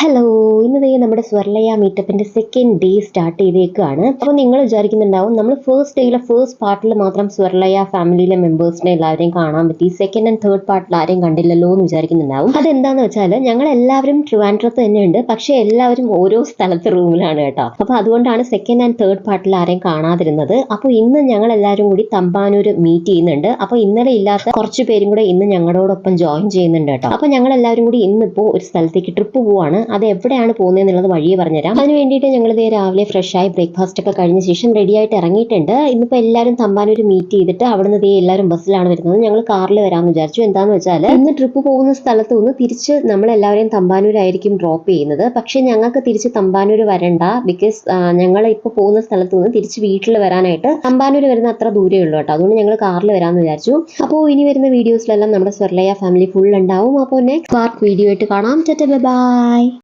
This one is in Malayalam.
ഹലോ, ഇന്ന് നമ്മുടെ സ്വർലയ മീറ്റപ്പിന്റെ സെക്കൻഡ് ഡേ സ്റ്റാർട്ട് ചെയ്തേക്കാണ്. അപ്പോൾ നിങ്ങൾ വിചാരിക്കുന്നുണ്ടാവും നമ്മൾ ഫസ്റ്റ് ഡേയിലെ ഫസ്റ്റ് പാർട്ടിൽ മാത്രം സ്വർലയ ഫാമിലിയിലെ മെമ്പേഴ്സിനെ എല്ലാവരെയും കാണാൻ പറ്റി, സെക്കൻഡ് ആൻഡ് തേർഡ് പാർട്ടിൽ ആരെയും കണ്ടില്ലല്ലോ എന്ന് വിചാരിക്കുന്നുണ്ടാവും. അതെന്താന്ന് വെച്ചാൽ ഞങ്ങൾ എല്ലാവരും ട്രിവാൻഡ്രത്ത് തന്നെയുണ്ട്, പക്ഷെ എല്ലാവരും ഓരോ സ്ഥലത്ത് റൂമിലാണ് കേട്ടോ. അപ്പോൾ അതുകൊണ്ടാണ് സെക്കൻഡ് ആൻഡ് തേർഡ് പാർട്ടിൽ ആരെയും കാണാതിരുന്നത്. അപ്പോൾ ഇന്ന് ഞങ്ങൾ എല്ലാവരും കൂടി തമ്പാനൂർ മീറ്റ് ചെയ്യുന്നുണ്ട്. അപ്പോൾ ഇന്നലെ ഇല്ലാത്ത കുറച്ച് പേരും കൂടെ ഇന്ന് ഞങ്ങളോടൊപ്പം ജോയിൻ ചെയ്യുന്നുണ്ട് കേട്ടോ. അപ്പോൾ ഞങ്ങൾ എല്ലാവരും കൂടി ഇന്നിപ്പോൾ ഒരു സ്ഥലത്തേക്ക് ട്രിപ്പ് പോവാണ്. അത് എവിടെയാണ് പോകുന്നതെന്നുള്ളത് വഴിയെ പറഞ്ഞുതരാം. അതിന് വേണ്ടിയിട്ട് ഞങ്ങൾ രാവിലെ ഫ്രഷായി ബ്രേക്ക്ഫാസ്റ്റ് ഒക്കെ കഴിഞ്ഞ ശേഷം റെഡി ആയിട്ട് ഇറങ്ങിയിട്ടുണ്ട്. ഇന്നിപ്പോൾ എല്ലാവരും തമ്പാനൂർ മീറ്റ് ചെയ്തിട്ട് അവിടുന്ന് എല്ലാവരും ബസ്സിലാണ് വരുന്നത്. ഞങ്ങൾ കാറിൽ വരാമെന്ന് വിചാരിച്ചു. എന്താണെന്ന് വെച്ചാൽ ഇന്ന് ട്രിപ്പ് പോകുന്ന സ്ഥലത്ത് നിന്ന് തിരിച്ച് നമ്മളെല്ലാവരെയും തമ്പാനൂരായിരിക്കും ഡ്രോപ്പ് ചെയ്യുന്നത്. പക്ഷേ ഞങ്ങൾക്ക് തിരിച്ച് തമ്പാനൂർ വരണ്ട, ബിക്കോസ് ഞങ്ങൾ ഇപ്പോൾ പോകുന്ന സ്ഥലത്ത് നിന്ന് തിരിച്ച് വീട്ടിൽ വരാനായിട്ട് തമ്പാനൂർ വരുന്ന അത്ര ദൂരമേ ഉള്ളൂ കേട്ടോ. അതുകൊണ്ട് ഞങ്ങൾ കാറിൽ വരാമെന്ന് വിചാരിച്ചു. അപ്പോൾ ഇനി വരുന്ന വീഡിയോസിലെല്ലാം നമ്മുടെ സ്വർലയ ഫാമിലി ഫുൾ ഉണ്ടാവും. അപ്പോൾ നെക്സ്റ്റ് പാർട്ട് വീഡിയോ ആയിട്ട് കാണാം. ബൈ.